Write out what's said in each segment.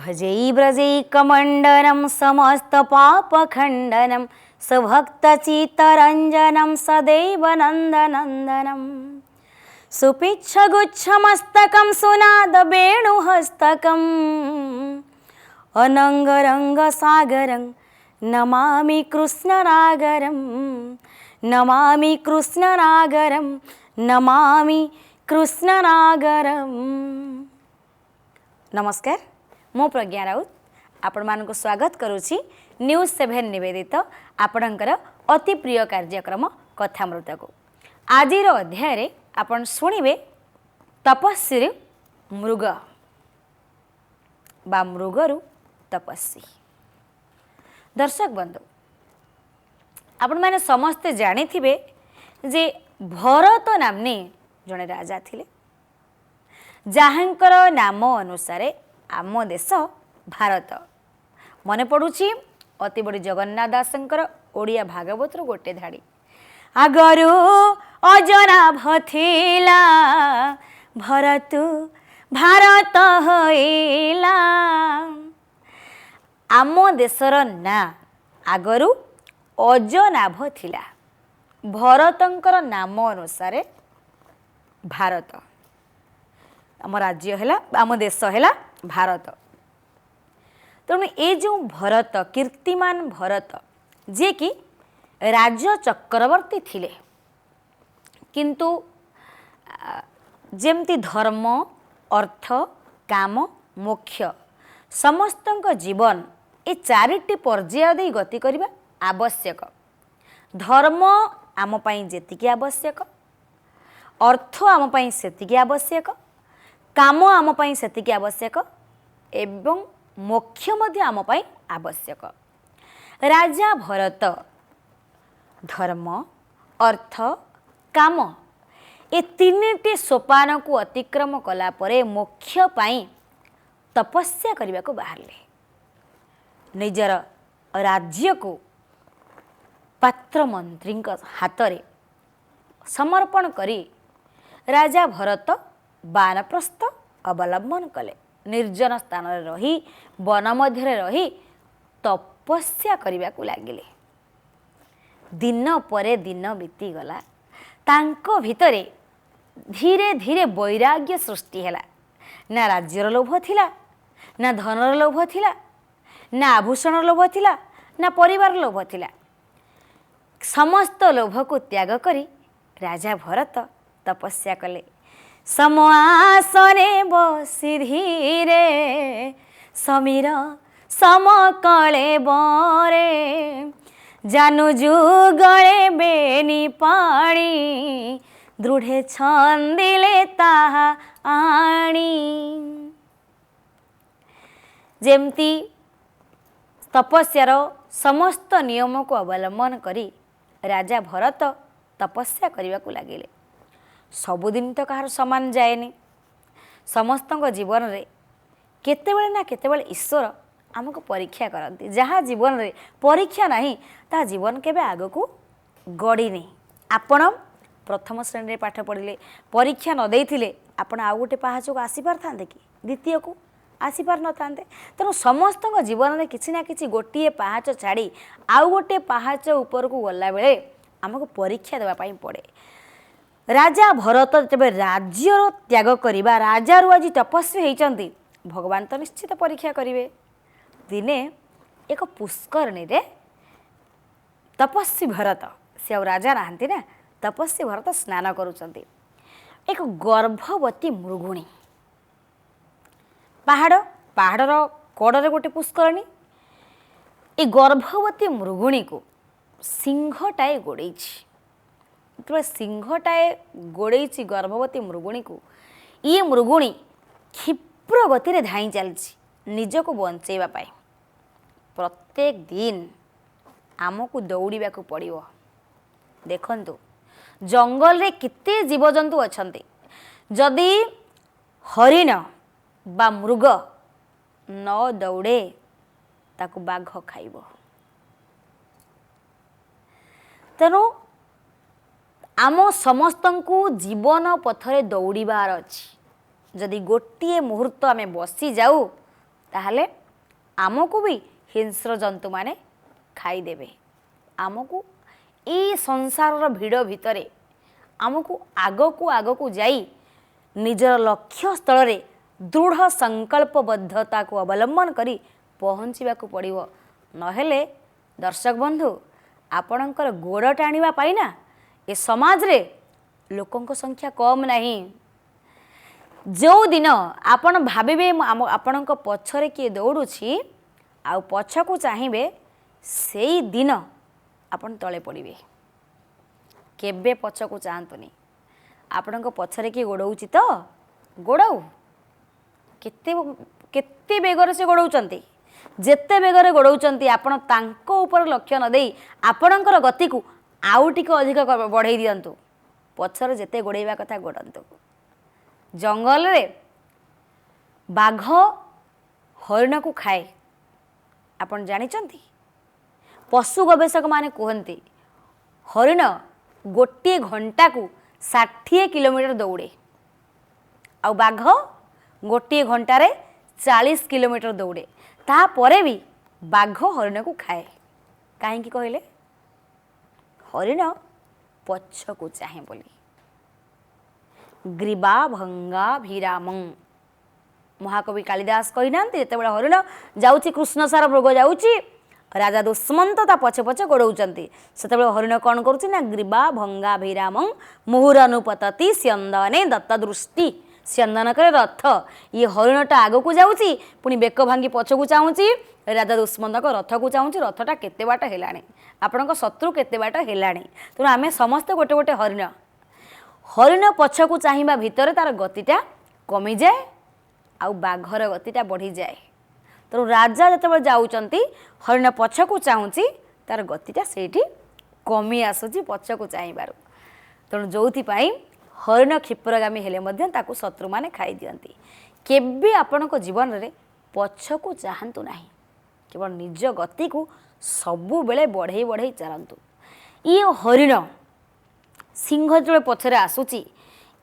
भजै व्रजैकमण्डनं समस्तपापखण्डनं सभक्तचित्तरञ्जनं सदैव नन्दनन्दनं सुपिच्छगुच्छमस्तकं सुनादवेणुहस्तकम् अनङ्गरङ्गसागरं नमामि कृष्णनागरं नमामि कृष्णनागरं नमामि कृष्णनागरम। नमस्कार, मो प्रज्ञा राउत आपण मानक स्वागत करुछि न्यूज 7 निवेदित आपणकर अति प्रिय कार्यक्रम कथामृत को। आज अध्याय रे आपण शुणिबे तपस्वी मृग बा मृगरु तपस्वी। दर्शक बंधु, आपण माने समस्ते जानिथिबे जे भरत नामनी जड़े राजा थिले, जहाँकर नाम अनुसार आम देश भारत। मने पड़ुछि अति बड़ी जगन्नाथ दासंकर ओडिया भागवत गोटे धाड़ी, आगरु अजना भथिला भरत भारत होइला। आम देशर ना आगरु अजनाभ थिला, भरतंकर नाम अनुसार भारत। आम राज्य है, आम देश है भारत। तेणु ये जो भरत, कीर्तिमान भरत, जे कि राज चक्रवर्ती थिले, किंतु जेमती धर्म अर्थ काम मोक्ष समस्तंक जीवन ये चारिटी पर्याय दे गति करबा आवश्यक। धर्म आम पई जेतिकी आवश्यक, अर्थ आम पई सेतिकी आवश्यक, काम आम पई सेतिकी आवश्यक एवं मोक्ष मध्य आम पई आवश्यक। राजा भरत धर्म अर्थ काम ए तीनटी सोपान को अतिक्रम कला परे मोक्ष पई तपस्या करने को बाहरले। निजर राज्य को पात्र मंत्री हाथ रे समर्पण करी राजा भरत बानप्रस्थ अवलंबन कले। निर्जन स्थान रही वन मध्य रही तपस्या करने को लगिले। दिन परे दिन बीतीगला, तांको भितरे धीरे धीरे वैराग्य सृष्टि हैला। ना राज्यर लोभ थिला, ना धनर लोभ थिला, ना आभूषण लोभ थिला, ना परिवार लोभ थिला। समस्त लोभ को त्याग करी राजा भरत तपस्या कले। समआसने बसी धीरे समीर समकले बरे, जानु जुगले बेनी पाणी दृढ़े छंदिले ताहा आणी। जेमती तपस्यार समस्त नियम को अवलंबन करी राजा भरत तपस्या करने को लगिले। सबुदिन तो कहार समान जाएनि, समस्त जीवन रे केतेबेले ना केतेबेले ईश्वर आमको परीक्षा करती। जहाँ जीवन रे परीक्षा नहीं ता जीवन केबे आग को गड़ी नहीं। आपण प्रथम श्रेणी पाठ पढ़िले, परीक्षा न देथिले आपण आउ गोटे पहाच को आसी पारथांते कि द्वितीय को आसी पार न थांते। तेणु समस्त जीवन में किसी ना किसी गोटे पहाच छाड़ी आउ गोटे पहाच ऊपर को गला बेले आमको परीक्षा देवाई पड़े। राजा भरत जब राज्यर त्याग करवा, राजार आज तपस्वी होती, भगवान तो निश्चित परीक्षा करेंगे। दिने एक पुष्करणी रे तपस्वी भरत, से आ राजा नहांती ना, तपस्वी भरत स्नान करुचंती। एक गर्भवती मृगुणी पहाड़र कड़े गोटे पुष्करणी, ए गर्भवती मृगुणी को सिंहटाए गोड़े। सिंहटाए गोड़े गर्भवती मृगुणी को, ये मृगुणी क्षिप्र गति रे धाई चलछि निज को बंचेबा पाई। प्रत्येक दिन आमको दौड़िबा को पड़िबो। देखंतु जंगल रे किते जीवजंतु अछंती, जदि हरिण बा मृग न दौड़े ताकु बाघ खाइबो। तेणु आम समस्त को जीवन पथरे दौड़ार अच्छी। जदि गोटे मुहूर्त आम बसी जाऊ ताहले आमको भी हिंस्र जंतु माने खाईदेवे। आमको ये संसार भिड़ भितर आमको आगको जाई निजर लक्ष्य स्थल रे दृढ़ संकल्पबद्धता को अवलंबन करी पहुँचवा पड़ो। नहेले दर्शक बंधु आपणकर गोड़ टाणिबा पाई ना ए समाज रे लोकंक संख्या कम नहीं। जो दिन आपण भाबिबे आपणक पछरे किए दौड़ुछि आ पछकू चाहिए सेई दिन आपण तले पड़िबे। केबे पछकू चाहतुनी। आपणक पछरे किए गोड़ौछि तो गोड़ाऊ केते केते बेगर से गोड़ौचंती जेते बेगरे गोड़ौचंती आपण तांको ऊपर लक्ष्य न देई आपणकर गति को आउ टिके अधिक बढ़ाई दियंतु। पछरे जेते गोड़ेइबा कथा गोड़ंतु। जंगल रे बाघ हरिण को खाए आपण जानिचंती। पशु गवेषक माने कहते हरिण गोटे घंटा को 60 किलोमीटर दौड़े आ बाघ गोटे घंटारे 40 किलोमीटर दौड़े। तापरे भी बाघ हरिण को खाए कहीं कहले हरिण पछकू चाहे बोली। ग्रीवा भंगा भीरामं महाकवि कालिदास कही ना जिते हरिण जाऊँगी कृष्णसार मृग जाऊँगी राजा दुष्मंत ता पछे पछे गोड़ौचंती से हरिण कौन करुच्ची ना ग्रीवा भंगा भीरामं मुहुरानुपतति स्यंदने दत्त दृष्टि स्यंदन करे रथ। ये हरिणटा आग को जाऊँगी पुणी बेक भांगी पछकू चाहूँगी राजा दुष्मंत रथ को चाहूँगी रथटा केते बाट हेलाणी आपण शत्रु केते बाट हेलाणी। तेणु आम समस्ते गोटे गोटे हरिण हरिण पछकू चाहिए भितर तार गतिटा कमी जाए आउ बाघर गतिटा बढ़ी जाए। तेणु राजा जो जाऊँगी हरिण पछकू चाहूँगी तार गतिटा सेठी कमी आसूची पछकू चाहिबारु। तेणु जोथिपाई हरिण क्षिप्रगामी हेले मध्य ताकू शत्रु माने खाई दियंती। केबे आपणको जीवन रे पछकू चाहंतु नाही केवल निज गति को सबु बेले बढ़ई बढ़ई चलंतु। ये हरिण सिंह जो पछरे आसूची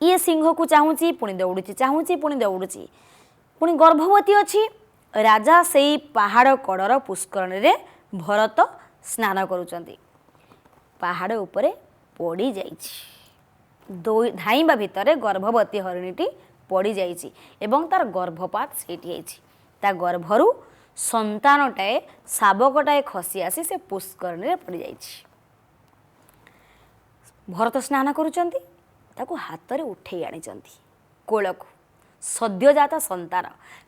ये सिंह को चाहूँगी पुणी दौड़ुची चाहूँगी पुणी दौड़ुची पुणी गर्भवती अच्छी। राजा से पहाड़ कड़र पुष्करण रे भरत स्नान करुचंती पहाड़ उपरे पड़ी जाइछि धाइबा भितर गर्भवती हरिणीटी पड़ी जाइछि एवं तार गर्भपात सेठी आइछि। ता गर्भरु संतानटाए शाबकटाए खसी आसी से पुष्करण रे पड़ी जाइछि। भरत स्नान करुचंती ताकू हाथ रे उठेई आनिचंती कोलकू सद्यजात संतान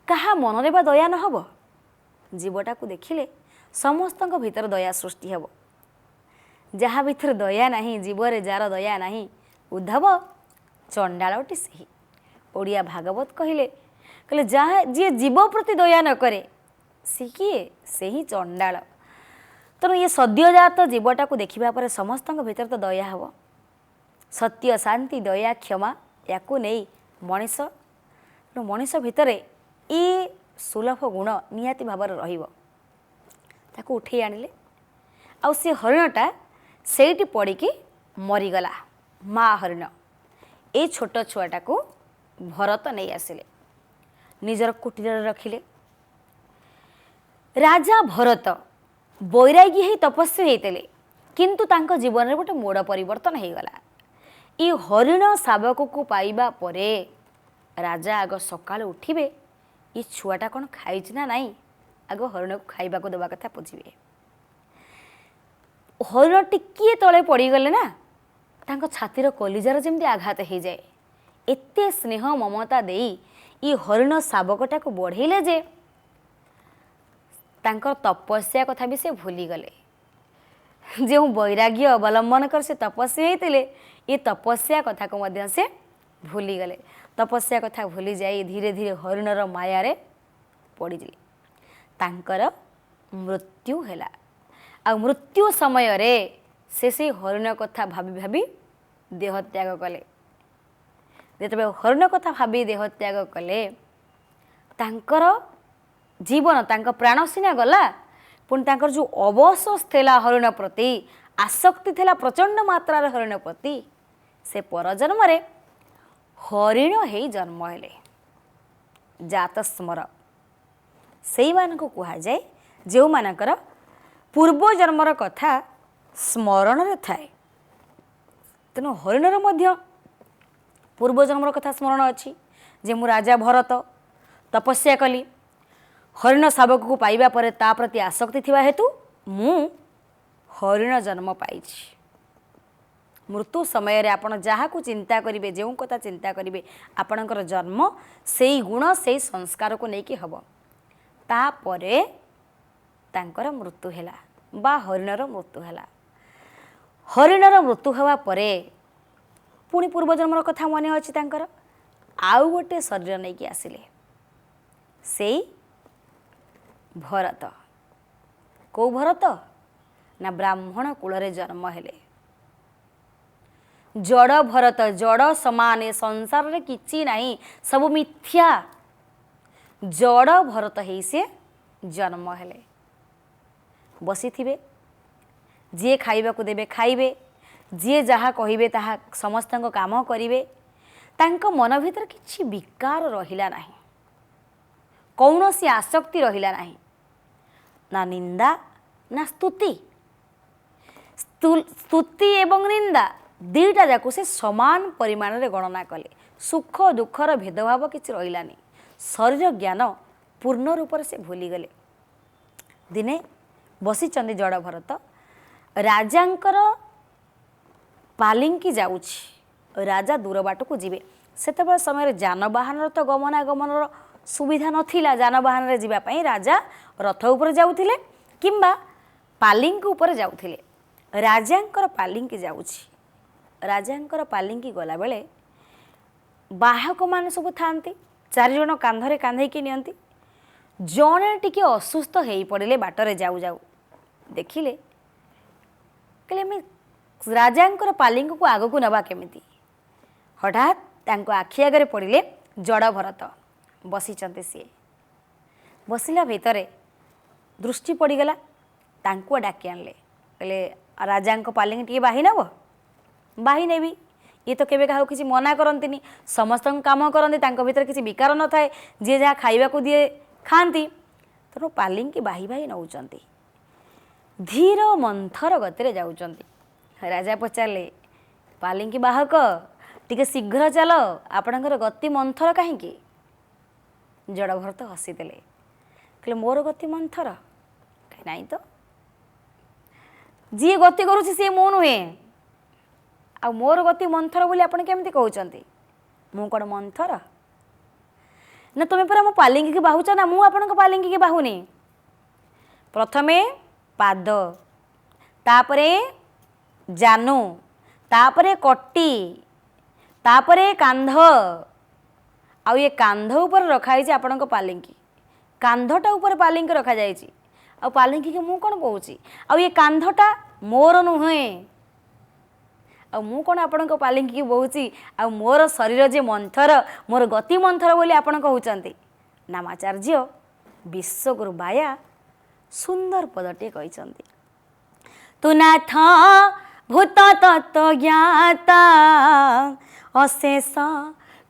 कहा मनरे बा दया न हब। जीवटा को देखिले समस्तଙ୍କ भीतर दया सृष्टि हब। जहाँ भीतर दया नहीं जीवरे जार दया नहीं उद्धव चंडालटी सही। ओडिया भागवत कहले कहले जहाँ जी जीव प्रति दया न करे सी किए से ही चंडाल। तेणु ये सद्यजात जीवटा को देखिबा परे समस्तଙ୍କ भीतर तो दया हब। सत्य शांति दया क्षमा याकू नहीं मनीष मनीष भितर ये सुलभ गुण निहाती भाव रहिबो। ताकू उठे आनिले आउ से हरिणटा सेठी पड़िकी मरीगला। माँ हरिण ए छोट छुआटा को भरत नहीं आसिले निजर कुटीर रखिले। राजा भरत बैरागी ही तपस्वी होते किंतु तांको जीवन में गोटे मोड़ परिवर्तन हो गला। ये हरिण शावक को पाइबा परे राजा आग सकाल उठिबे ये छुआटा कौन खाई ना नाई आग हरिण को खाइबा को देवा कथा बुझे। हरिण टिकिए तले पड़गले ना तांको छातीर कलिजार जमी आघात हो जाए। एते स्नेह ममता देई ये हरिण शावकटा को बढ़ेले जे तांकर तपस्या कथा भी से भूली गले। जो वैराग्य अवलंबन कर से तपस्या होते ये तपस्या कथा को मध्य से भूली गले। तपस्या कथा भूली जाए धीरे धीरे हरिणर मायारे पड़िले तांकर मृत्यु हैला। आ मृत्यु समय रे से हरिण कथा भाभी भाभी देह त्याग कले। जेतबे हरिण कथा भाभी देह त्याग कले तांकर जीवन तांक प्राण सीना गला पुणी तांकर जो अवशोष थिला हरिण प्रति आसक्ति थिला प्रचंड मात्रार हरिण प्रति से परजन्म रे हरिण हे जन्म हेले। जात स्मर ସେଇମାନଙ୍କୁ କୁହାଯାଏ ଯେଉଁମାନଙ୍କର ପୂର୍ବଜନ୍ମର କଥା ସ୍ମରଣରେ ଥାଏ। ତେଣୁ ହରିଣର ମଧ୍ୟ ପୂର୍ବଜନ୍ମର କଥା ସ୍ମରଣ ଅଛି ଯେ ମୁଁ ରାଜା ଭରତ ତପସ୍ୟା କଲି, ହରିଣ ଶାବକକୁ ପାଇବା ପରେ ତା ପ୍ରତି ଆସକ୍ତି ଥିବା ହେତୁ ମୁଁ ହରିଣ ଜନ୍ମ ପାଇଛି। ମୃତ୍ୟୁ ସମୟରେ ଆପଣ ଯାହାକୁ ଚିନ୍ତା କରିବେ, ଯେଉଁ କଥା ଚିନ୍ତା କରିବେ, ଆପଣଙ୍କର ଜନ୍ମ ସେଇ ଗୁଣ ସେଇ ସଂସ୍କାରକୁ ନେଇକି ହେବ। ତାପରେ ତାଙ୍କର ମୃତ୍ୟୁ ହେଲା ବା ହରିଣର ମୃତ୍ୟୁ ହେଲା। ହରିଣର ମୃତ୍ୟୁ ହେବା ପରେ ପୁଣି ପୂର୍ବଜନ୍ମର କଥା ମନେ ଅଛି ତାଙ୍କର, ଆଉ ଗୋଟେ ଶରୀର ନେଇକି ଆସିଲେ, ସେଇ ଭରତ। କେଉଁ ଭରତ? ନା ବ୍ରାହ୍ମଣ କୂଳରେ ଜନ୍ମ ହେଲେ। ଜଡ଼ ଭରତ, ଜଡ଼ ସମାନ, ଏ ସଂସାରରେ କିଛି ନାହିଁ, ସବୁ ମିଥ୍ୟା। ଜଡ଼ ଭରତ ହେଇ ସେ ଜନ୍ମ ହେଲେ। ବସିଥିବେ, ଯିଏ ଖାଇବାକୁ ଦେବେ ଖାଇବେ, ଯିଏ ଯାହା କହିବେ ତାହା ସମସ୍ତଙ୍କ କାମ କରିବେ। ତାଙ୍କ ମନ ଭିତରେ କିଛି ବିକାର ରହିଲା ନାହିଁ, କୌଣସି ଆସକ୍ତି ରହିଲା ନାହିଁ, ନା ନିନ୍ଦା ନା ସ୍ତୁତି। ସ୍ତୁତି ଏବଂ ନିନ୍ଦା ଦୁଇଟା ଯାକୁ ସେ ସମାନ ପରିମାଣରେ ଗଣନା କଲେ। ସୁଖ ଦୁଃଖର ଭେଦଭାବ କିଛି ରହିଲାନି। ଶରୀର ଜ୍ଞାନ ପୂର୍ଣ୍ଣ ରୂପରେ ସେ ଭୁଲିଗଲେ। ଦିନେ ବସିଛନ୍ତି ଜଡ଼ ଭରତ, ରାଜାଙ୍କର ପାଲିଙ୍କି ଯାଉଛି, ରାଜା ଦୂର ବାଟକୁ ଯିବେ। ସେତେବେଳେ ସମୟରେ ଯାନବାହନର ତ ଗମନାଗମନର ସୁବିଧା ନଥିଲା। ଯାନବାହନରେ ଯିବା ପାଇଁ ରାଜା ରଥ ଉପରେ ଯାଉଥିଲେ କିମ୍ବା ପାଲିଙ୍କି ଉପରେ ଯାଉଥିଲେ। ରାଜାଙ୍କର ପାଲିଙ୍କି ଯାଉଛି। ରାଜାଙ୍କର ପାଲିଙ୍କି ଗଲାବେଳେ ବାହକମାନେ ସବୁ ଥାଆନ୍ତି, ଚାରିଜଣ କାନ୍ଧରେ କାନ୍ଧେଇକି ନିଅନ୍ତି। ଜଣେ ଟିକେ ଅସୁସ୍ଥ ହେଇପଡ଼ିଲେ ବାଟରେ ଯାଉ ଯାଉ, ଦେଖିଲେ କହିଲେ ଆମେ ରାଜାଙ୍କର ପାଲିଙ୍କିକୁ ଆଗକୁ ନେବା କେମିତି? ହଠାତ୍ ତାଙ୍କ ଆଖି ଆଗରେ ପଡ଼ିଲେ ଜଡ଼ ଭରତ। ବସିଛନ୍ତି ସିଏ, ବସିଲା ଭିତରେ ଦୃଷ୍ଟି ପଡ଼ିଗଲା, ତାଙ୍କୁ ଡାକି ଆଣିଲେ। କହିଲେ ରାଜାଙ୍କ ପାଲିଙ୍କି ଟିକେ ବାହି ନେବ? ବାହି ନେବି। ଇଏ ତ କେବେ କାହାକୁ କିଛି ମନା କରନ୍ତିନି, ସମସ୍ତଙ୍କ କାମ କରନ୍ତି, ତାଙ୍କ ଭିତରେ କିଛି ବିକାର ନଥାଏ, ଯିଏ ଯାହା ଖାଇବାକୁ ଦିଏ ଖାଆନ୍ତି। ତେଣୁ ପାଲିଙ୍କି ବାହି ବାହି ନେଉଛନ୍ତି, ଧୀର ମନ୍ଥର ଗତିରେ ଯାଉଛନ୍ତି। ରାଜା ପଚାରିଲେ, ପାଲିଙ୍କି ବାହକ ଟିକେ ଶୀଘ୍ର ଚାଲ, ଆପଣଙ୍କର ଗତି ମନ୍ଥର କାହିଁକି? ଜଡ଼ ଭରତ ହସିଦେଲେ, କହିଲେ ମୋର ଗତି ମନ୍ଥର? ନାଇଁ ତ, ଯିଏ ଗତି କରୁଛି ସିଏ ମୁଁ ନୁହେଁ, ଆଉ ମୋର ଗତି ମନ୍ଥର ବୋଲି ଆପଣ କେମିତି କହୁଛନ୍ତି? ମୁଁ କ'ଣ ମନ୍ଥର? ନା ତୁମେ ପରା ମୋ ପାଲିଙ୍କିକି ବାହୁଛ ନା, ମୁଁ ଆପଣଙ୍କ ପାଲିଙ୍କିକି ବାହୁନି। ପ୍ରଥମେ ପାଦ, ତାପରେ ଜାନୁ, ତାପରେ କଟି, ତାପରେ କାନ୍ଧ, ଆଉ ଏ କାନ୍ଧ ଉପରେ ରଖାଯାଇଛି ଆପଣଙ୍କ ପାଲିଙ୍କି। କାନ୍ଧଟା ଉପରେ ପାଲିଙ୍କି ରଖାଯାଇଛି, ଆଉ ପାଲିଙ୍କିକି ମୁଁ କ'ଣ କହୁଛି? ଆଉ ଏ କାନ୍ଧଟା ମୋର ନୁହେଁ, ଆଉ ମୁଁ କ'ଣ ଆପଣଙ୍କ ପାଲିଙ୍କିକି ବହୁଛି? ଆଉ ମୋର ଶରୀର ଯେ ମନ୍ଥର, ମୋର ଗତି ମନ୍ଥର ବୋଲି ଆପଣ କହୁଛନ୍ତି? ନାମାଚାର୍ଯ୍ୟ ବିଶ୍ୱଗୁରୁ ବାୟା ସୁନ୍ଦର ପଦଟିଏ କହିଛନ୍ତି। ତୁ ନାଥ ଭୂତ ତତ୍ତ୍ୱ ଜ୍ଞାତା, ଅଶେଷ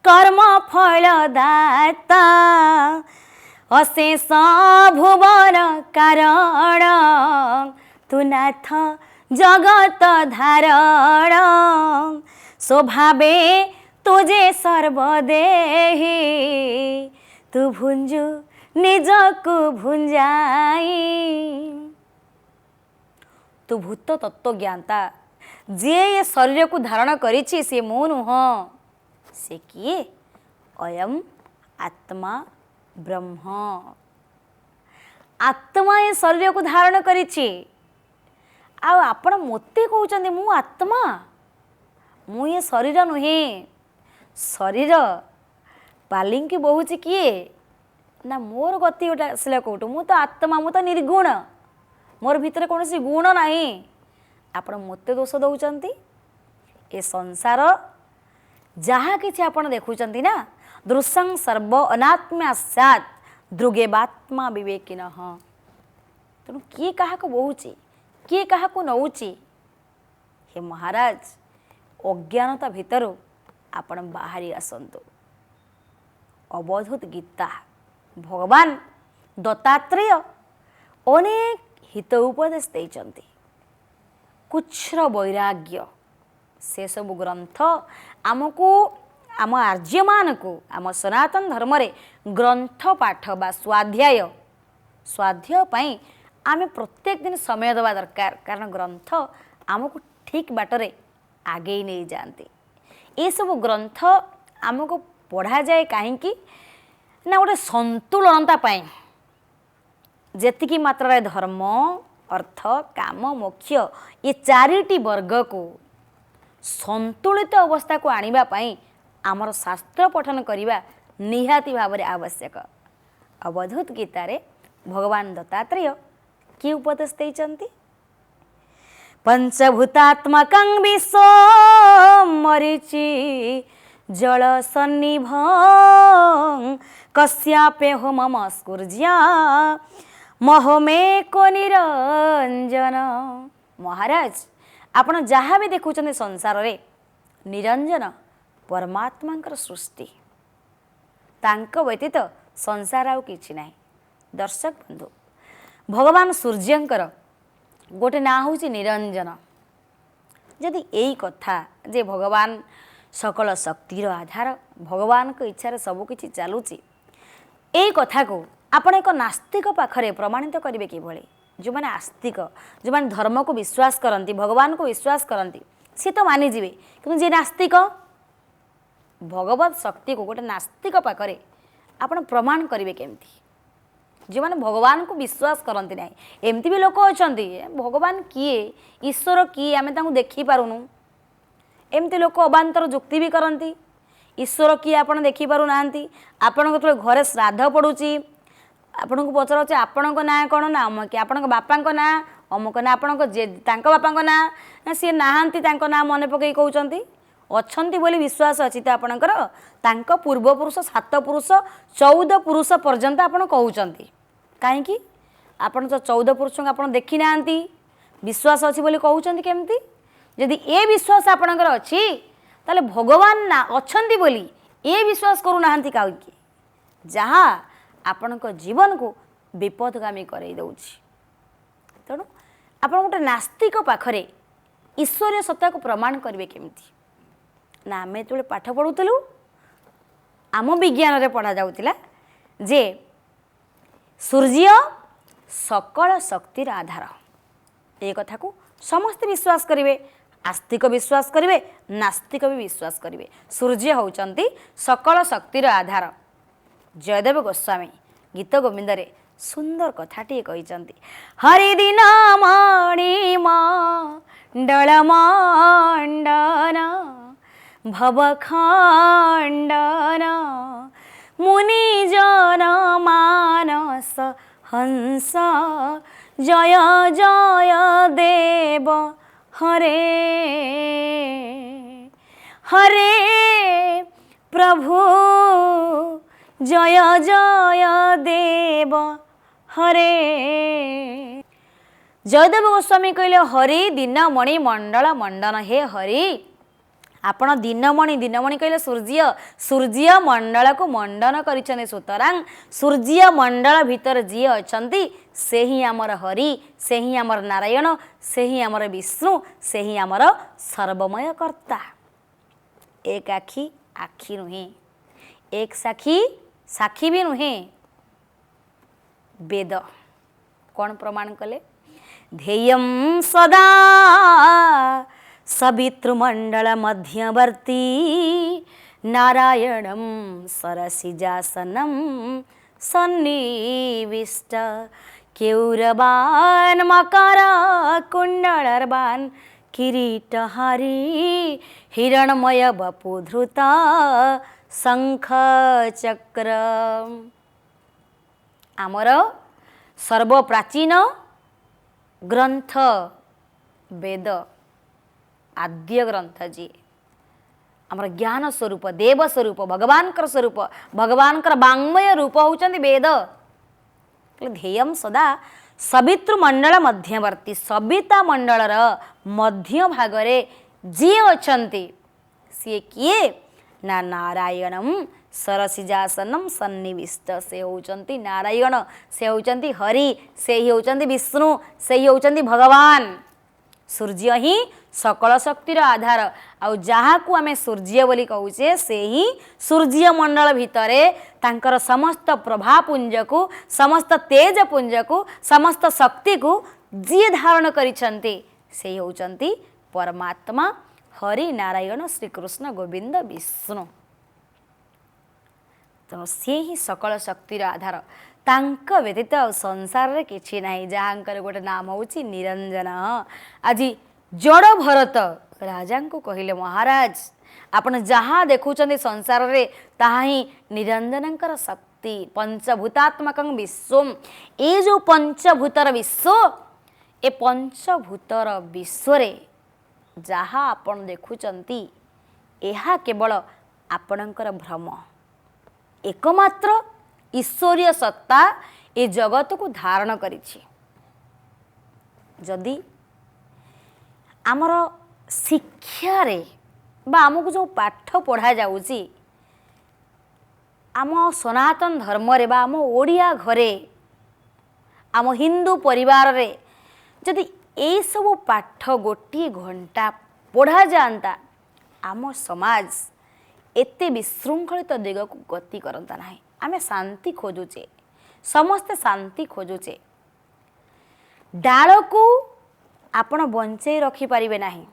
କର୍ମ ଫଳ ଦାତା, ଅଶେଷ ଭୁବନ କାରଣ, ତୁ ନାଥ ଜଗତ ଧାରଣ, ସ୍ୱଭାବେ ତୁଜେ ସର୍ବଦେହି, ତୁ ଭୁଞ୍ଜୁ ନିଜକୁ ଭୁଞ୍ଜାଇ। ତୁ ଭୂତ ତତ୍ତ୍ୱ ଜ୍ଞାତା, ଯିଏ ଏ ଶରୀରକୁ ଧାରଣ କରିଛି ସେ ମୁଁ ନୁହଁ। ସେ କିଏ? ଅୟମ୍ ଆତ୍ମା ବ୍ରହ୍ମ। ଆତ୍ମା ଏ ଶରୀରକୁ ଧାରଣ କରିଛି, ଆଉ ଆପଣ ମୋତେ କହୁଛନ୍ତି ମୁଁ ଆତ୍ମା? ମୁଁ ଏ ଶରୀର ନୁହେଁ। ଶରୀର ପାଲିଙ୍କି ବହୁଛି କିଏ? ନା ମୋର ଗତି ଗୋଟେ ଆସିଲା କେଉଁଠୁ? ମୁଁ ତ ଆତ୍ମା, ମୁଁ ତ ନିର୍ଗୁଣ, ମୋର ଭିତରେ କୌଣସି ଗୁଣ ନାହିଁ। ଆପଣ ମୋତେ ଦୋଷ ଦେଉଛନ୍ତି। ଏ ସଂସାର ଯାହା କିଛି ଆପଣ ଦେଖୁଛନ୍ତି ନା, ଦୃଶ୍ୟଂ ସର୍ବ ଅନାତ୍ମ୍ୟା ସ୍ୟାତ୍ ଦୃଗେବାତ୍ମା ବିବେକିନଃ। ତେଣୁ କିଏ କାହାକୁ ବହୁଛି, କିଏ କାହାକୁ ନେଉଛି? ହେ ମହାରାଜ, ଅଜ୍ଞାନତା ଭିତରୁ ଆପଣ ବାହାରି ଆସନ୍ତୁ। ଅବଧୂତ ଗୀତା, ଭଗବାନ दत्तात्रेय अनेक हित उपदेश देइचंती। कुच्छ्र वैराग्य से सब ग्रंथ आमको आम आर्य मान को आम सनातन धर्म रे ग्रंथ पाठ बा स्वाध्याय पाई आमे प्रत्येक दिन समय देवा दरकार, कारण ग्रंथ आमको ठीक बाटरे आगे नहीं जाती। ये सब ग्रंथ आमको पढ़ा जाए कहीं ना गोटे संतुलनता पाई, जेतिकी मात्रा धर्म अर्थ काम मोक्ष ये चारिटी वर्ग को संतुलित अवस्था को आनिबा पाई आमर शास्त्र पठन करने निहाती भाव में आवश्यक। अवधूत गीता रे भगवान दत्तात्रेय कि उपदेश देइचंती? पंचभूतात्मकं विश्वं मरीचि जल सन्निभं कस्याप्यहो मम स्कुर्ज्या महोमेको निरंजन। महाराज आपण जहाँ भी देखुचंदी संसार रे निरंजन परमात्मा सृष्टि, तांको व्यतीत संसार आउ किछि नाही। दर्शक बंधु, भगवान सूर्यंकर गोटे ना हूँ निरंजन। जदि यही कथा जे भगवान सकल शक्तिर आधार, भगवान को इच्छा सबकि चलुची, यही कथा को आपण एक नास्तिक पाखरे प्रमाणित करेंगे किभली? जो मैंने आस्तिक, जो मैंने धर्म को विश्वास करती, भगवान को विश्वास करती, सी तो मानिजे, कि जे नास्तिक भगवत शक्ति को गोटे नास्तिक पाखरे आपण प्रमाण करेंगे केमती? जो मैंने भगवान को विश्वास करती ना, एमती भी लोक अच्छा भगवान किए ईश्वर किए आम देखी पारुनु, एमती लोक अबांतर जुक्ति भी करती। ईश्वर किए आप देखी पारु ना, आपण घरे श्राद्ध पड़ुची, आपण को पचर आपण ना कौन ना अमक, आपण बापा ना अमुक ना, आपण बापा ना सी नहांती ना मन पकई कहते अच्छा बोली विश्वास अच्छी तो आपणकर तांको पूर्वपुरुष 7 पुरुष 14 पुरुष पर्यंत आपण कहते कहीं आपण तो 14 पुरुष को आपण देखी ना विश्वास अच्छी बोली कहते केमती? जदि ए विश्वास आपणकर अच्छी ताले भगवान ना अच्छी बोली ए विश्वास करूना कहीं, जहाँ आपण जीवन को विपदगामी करई दउछि। तेणु आप गोटे नास्तिक पाखरे ईश्वरीय सत्ता को प्रमाण करेंगे केमती? ना आम जो पाठ पढ़ुलु आम विज्ञान रे पढ़ा जाउतिला जे सूर्य सकल शक्तिर आधार। ये कथा को समस्त विश्वास करेंगे, आस्तिक विश्वास करेंगे, नास्तिक भी विश्वास करेंगे। सूर्य होउचंती सकल शक्तिर आधार। जयदेव गोस्वामी गीत गोविंद रे सुंदर कथाटी कहते, हरिदिन मणि मंडल मंडन भवखंडन मुनिजन मानस हंस जय जय देव हरे हरे प्रभु जय जय देव हरे। जयदेव गोस्वामी कहले हरि दिन मणि मंडल मंडन, हे हरि आपण दिनमणि कहले सूर्य, सूर्य मंडल को मंडन करिछने, सुतरां सूर्य मंडल भीतर जी अछंती से ही आमर हरि, से ही आमर नारायण, से ही आमर विष्णु, से ही आमर सर्वमय कर्ता। एक आखि आखि नुहे, एक साखी साखी भी नुहे। वेद कौन प्रमाण कले? ध्येयं सदा सवितृमंडल मध्यवर्ती नारायणं सरसिजासनं सन्निविष्ट केौरवान् मकर कुंडलर्वान् किरीटहारी हिरणमय वपुधृता शंख चक्र। आमर सर्वप्राचीन ग्रंथ वेद आद्य ग्रंथ जी आमर ज्ञान स्वरूप, देव स्वरूप, भगवानकर स्वरूप, भगवानकर वाङ्मय रूप होउचंदी वेद। ध्येयं सदा सवितृमंडल मध्यवर्ती, सविता मंडलर मध्य भागरे जी अछंती सी किए ନା ନାରାୟଣମ୍ ସରସିଜାସନମ୍ ସନ୍ନିବିଷ୍ଟ। ସେ ହେଉଛନ୍ତି ନାରାୟଣ, ସେ ହେଉଛନ୍ତି ହରି, ସେ ହିଁ ହେଉଛନ୍ତି ବିଷ୍ଣୁ, ସେ ହିଁ ହେଉଛନ୍ତି ଭଗବାନ। ସୂର୍ଯ୍ୟ ହିଁ ସକଳ ଶକ୍ତିର ଆଧାର। ଆଉ ଯାହାକୁ ଆମେ ସୂର୍ଯ୍ୟ ବୋଲି କହୁଛେ ସେ ହିଁ ସୂର୍ଯ୍ୟମଣ୍ଡଳ ଭିତରେ ତାଙ୍କର ସମସ୍ତ ପ୍ରଭାପୁଞ୍ଜକୁ, ସମସ୍ତ ତେଜପୁଞ୍ଜକୁ, ସମସ୍ତ ଶକ୍ତିକୁ ଯିଏ ଧାରଣ କରିଛନ୍ତି ସେ ହେଉଛନ୍ତି ପରମାତ୍ମା ହରି ନାରାୟଣ ଶ୍ରୀକୃଷ୍ଣ ଗୋବିନ୍ଦ ବିଷ୍ଣୁ। ତେଣୁ ସିଏ ହିଁ ସକଳ ଶକ୍ତିର ଆଧାର। ତାଙ୍କ ବ୍ୟତୀତ ଆଉ ସଂସାରରେ କିଛି ନାହିଁ, ଯାହାଙ୍କର ଗୋଟେ ନାମ ହେଉଛି ନିରଞ୍ଜନ। ଆଜି ଜଡ଼ ଭରତ ରାଜାଙ୍କୁ କହିଲେ, ମହାରାଜ ଆପଣ ଯାହା ଦେଖୁଛନ୍ତି ସଂସାରରେ ତାହା ହିଁ ନିରଞ୍ଜନଙ୍କର ଶକ୍ତି। ପଞ୍ଚଭୂତାତ୍ମକ ବିଶ୍ୱ, ଏ ଯେଉଁ ପଞ୍ଚଭୂତର ବିଶ୍ୱ, ଏ ପଞ୍ଚଭୂତର ବିଶ୍ୱରେ ଯାହା ଆପଣ ଦେଖୁଛନ୍ତି ଏହା କେବଳ ଆପଣଙ୍କର ଭ୍ରମ। ଏକମାତ୍ର ଈଶ୍ୱରୀୟ ସତ୍ତା ଏ ଜଗତକୁ ଧାରଣ କରିଛି। ଯଦି ଆମର ଶିକ୍ଷାରେ ବା ଆମକୁ ଯେଉଁ ପାଠ ପଢ଼ାଯାଉଛି, ଆମ ସନାତନ ଧର୍ମରେ ବା ଆମ ଓଡ଼ିଆ ଘରେ, ଆମ ହିନ୍ଦୁ ପରିବାରରେ ଯଦି ଏଇସବୁ ପାଠ ଗୋଟିଏ ଘଣ୍ଟା ପଢ଼ାଯାଆନ୍ତା, ଆମ ସମାଜ ଏତେ ବିଶୃଙ୍ଖଳିତ ଦିଗକୁ ଗତି କରନ୍ତା ନାହିଁ। ଆମେ ଶାନ୍ତି ଖୋଜୁଛେ, ସମସ୍ତେ ଶାନ୍ତି ଖୋଜୁଛେ। ଡାଳକୁ ଆପଣ ବଞ୍ଚେଇ ରଖିପାରିବେ ନାହିଁ।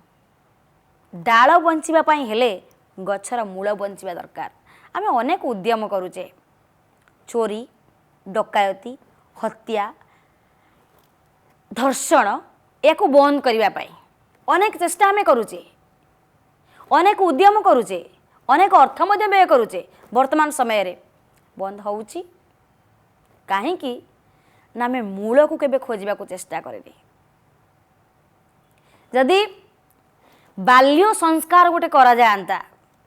ଡାଳ ବଞ୍ଚିବା ପାଇଁ ହେଲେ ଗଛର ମୂଳ ବଞ୍ଚିବା ଦରକାର। ଆମେ ଅନେକ ଉଦ୍ୟମ କରୁଛେ, ଚୋରି, ଡକାୟତି, ହତ୍ୟା, ଧର୍ଷଣ, ଏହାକୁ ବନ୍ଦ କରିବା ପାଇଁ ଅନେକ ଚେଷ୍ଟା ଆମେ କରୁଛେ, ଅନେକ ଉଦ୍ୟମ କରୁଛେ, ଅନେକ ଅର୍ଥ ମଧ୍ୟ ବ୍ୟୟ କରୁଛେ। ବର୍ତ୍ତମାନ ସମୟରେ ବନ୍ଦ ହେଉଛି କାହିଁକି ନା ଆମେ ମୂଳକୁ କେବେ ଖୋଜିବାକୁ ଚେଷ୍ଟା କରିନି। ଯଦି ବାଲ୍ୟ ସଂସ୍କାର ଗୋଟେ କରାଯାଆନ୍ତା,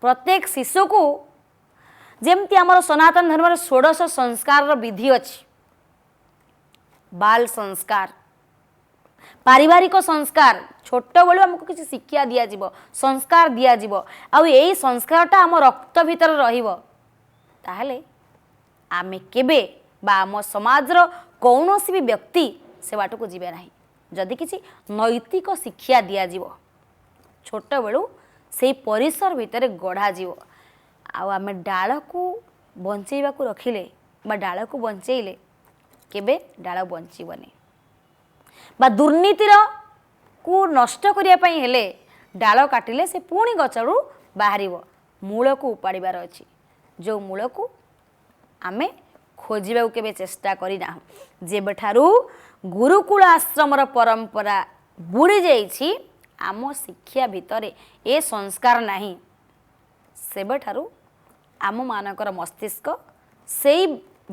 ପ୍ରତ୍ୟେକ ଶିଶୁକୁ ଯେମିତି ଆମର ସନାତନ ଧର୍ମରେ ଷୋଡ଼ଶ ସଂସ୍କାରର ବିଧି ଅଛି, ବାଲ ସଂସ୍କାର, ପାରିବାରିକ ସଂସ୍କାର, ଛୋଟବେଳୁ ଆମକୁ କିଛି ଶିକ୍ଷା ଦିଆଯିବ, ସଂସ୍କାର ଦିଆଯିବ, ଆଉ ଏଇ ସଂସ୍କାରଟା ଆମ ରକ୍ତ ଭିତରେ ରହିବ, ତାହେଲେ ଆମେ କେବେ ବା ଆମ ସମାଜର କୌଣସି ବି ବ୍ୟକ୍ତି ସେ ବାଟକୁ ଯିବେ ନାହିଁ। ଯଦି କିଛି ନୈତିକ ଶିକ୍ଷା ଦିଆଯିବ, ଛୋଟବେଳୁ ସେଇ ପରିସର ଭିତରେ ଗଢ଼ାଯିବ। ଆଉ ଆମେ ଡାଳକୁ ବଞ୍ଚେଇବାକୁ ରଖିଲେ ବା ଡାଳକୁ ବଞ୍ଚେଇଲେ କେବେ ଡାଳ ବଞ୍ଚିବନି। ବା ଦୁର୍ନୀତିର କୁ ନଷ୍ଟ କରିବା ପାଇଁ ହେଲେ ଡାଳ କାଟିଲେ ସେ ପୁଣି ଗଛରୁ ବାହାରିବ। ମୂଳକୁ ଉପାଡ଼ିବାର ଅଛି, ଯେଉଁ ମୂଳକୁ ଆମେ ଖୋଜିବାକୁ କେବେ ଚେଷ୍ଟା କରିନାହୁଁ। ଯେବେଠାରୁ ଗୁରୁକୁଳ ଆଶ୍ରମର ପରମ୍ପରା ବୁଡ଼ି ଯାଇଛି, ଆମ ଶିକ୍ଷା ଭିତରେ ଏ ସଂସ୍କାର ନାହିଁ, ସେବେଠାରୁ ଆମମାନଙ୍କର ମସ୍ତିଷ୍କ ସେଇ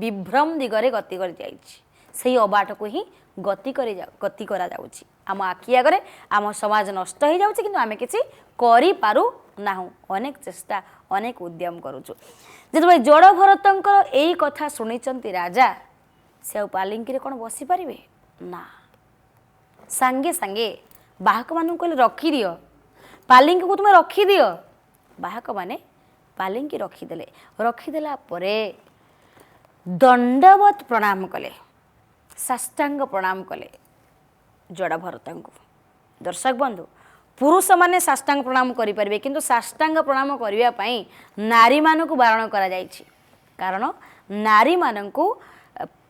ବିଭ୍ରମ ଦିଗରେ ଗତି କରିଯାଇଛି, ସେଇ ଅବାଟକୁ ହିଁ ଗତି କରାଯାଉଛି। ଆମ ଆଖି ଆଗରେ ଆମ ସମାଜ ନଷ୍ଟ ହୋଇଯାଉଛି, କିନ୍ତୁ ଆମେ କିଛି କରିପାରୁନାହୁଁ। ଅନେକ ଚେଷ୍ଟା, ଅନେକ ଉଦ୍ୟମ କରୁଛୁ। ଯେତେବେଳେ ଜଡ଼ ଭରତଙ୍କର ଏଇ କଥା ଶୁଣିଛନ୍ତି ରାଜା, ସେ ଆଉ ପାଲିଙ୍କିରେ କ'ଣ ବସିପାରିବେ ନା, ସାଙ୍ଗେ ସାଙ୍ଗେ ବାହକମାନଙ୍କୁ କହିଲେ ରଖିଦିଅ, ପାଲିଙ୍କିକୁ ତୁମେ ରଖିଦିଅ। ବାହକମାନେ ପାଲିଙ୍କି ରଖିଦେଲେ। ରଖିଦେଲା ପରେ ଦଣ୍ଡବତ ପ୍ରଣାମ କଲେ, ସାଷ୍ଟାଙ୍ଗ ପ୍ରଣାମ କଲେ ଜଡ଼ ଭରତଙ୍କୁ। ଦର୍ଶକ ବନ୍ଧୁ, ପୁରୁଷମାନେ ସାଷ୍ଟାଙ୍ଗ ପ୍ରଣାମ କରିପାରିବେ, କିନ୍ତୁ ସାଷ୍ଟାଙ୍ଗ ପ୍ରଣାମ କରିବା ପାଇଁ ନାରୀମାନଙ୍କୁ ବାରଣ କରାଯାଇଛି। କାରଣ ନାରୀମାନଙ୍କୁ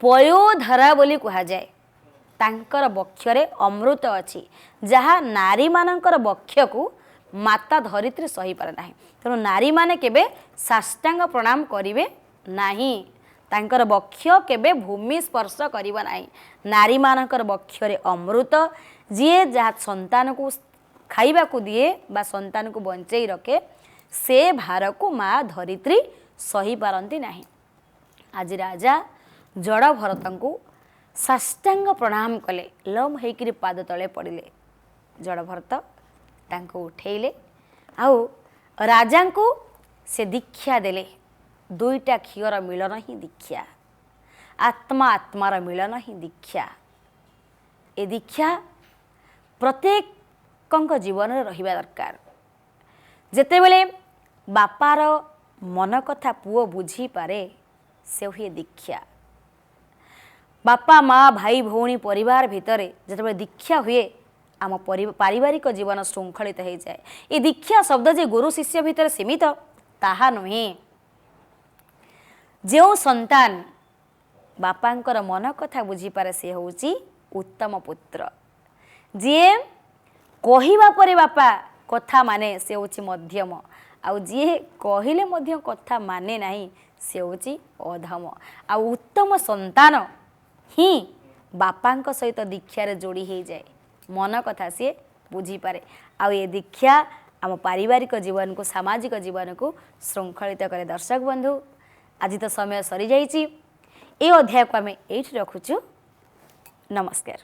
ପୟୋଧରା ବୋଲି କୁହାଯାଏ। ତାଙ୍କର ବକ୍ଷରେ ଅମୃତ ଅଛି, ଯାହା ନାରୀମାନଙ୍କର ବକ୍ଷକୁ ମାତା ଧରିତ୍ରୀ ସହିପାରେ ନାହିଁ। ତେଣୁ ନାରୀମାନେ କେବେ ସାଷ୍ଟାଙ୍ଗ ପ୍ରଣାମ କରିବେ ନାହିଁ, ତାଙ୍କର ବକ୍ଷ କେବେ ଭୂମି ସ୍ପର୍ଶ କରିବ ନାହିଁ। ନାରୀମାନଙ୍କର ବକ୍ଷରେ ଅମୃତ, ଯିଏ ଯାହା ସନ୍ତାନକୁ ଖାଇବାକୁ ଦିଏ ବା ସନ୍ତାନକୁ ବଞ୍ଚେଇ ରଖେ, ସେ ଭାରକୁ ମା ଧରିତ୍ରୀ ସହିପାରନ୍ତି ନାହିଁ। ଆଜି ରାଜା ଜଡ଼ ଭରତଙ୍କୁ ସାଷ୍ଟାଙ୍ଗ ପ୍ରଣାମ କଲେ, ଲମ୍ ହେଇକିରି ପାଦ ତଳେ ପଡ଼ିଲେ। ଜଡ଼ ଭରତ ତାଙ୍କୁ ଉଠେଇଲେ, ଆଉ ରାଜାଙ୍କୁ ସେ ଦୀକ୍ଷା ଦେଲେ। ଦୁଇଟା କ୍ଷୀର ମିଳନ ହିଁ ଦୀକ୍ଷା, ଆତ୍ମା ଆତ୍ମାର ମିଳନ ହିଁ ଦୀକ୍ଷା। ଏ ଦୀକ୍ଷା ପ୍ରତ୍ୟେକଙ୍କ ଜୀବନରେ ରହିବା ଦରକାର। ଯେତେବେଳେ बापार मन कथा पुओ बुझी पारे से हुए दीक्षा। बापा माँ भाई भौणी परिवार भितर जिते दीक्षा हुए आम पारिवारिक जीवन श्रृंखलित हो जाए। ये दीक्षा शब्द जे गुरु शिष्य भितर सीमित ताहा नुहे। जो संतान बापांकर मन कथा बुझी पारे से होउची उत्तम पुत्र। जी कहिबा परे बापा कथा माने से होउची मध्यम, आउ जी कहिले मध्य कथा माने नाही से होउची अधम। आउ उत्तम संतान ही बापांक सहित दीक्षार जोड़ी हो जाए, मन कथा सी बुझी पारे। आउ ये दीक्षा आम पारिवारिक जीवन को सामाजिक जीवन को श्रृंखलित करे। दर्शक बंधु आज तो समय सरी जाइए, ये अध्याय को आम ये रखुचु। नमस्कार।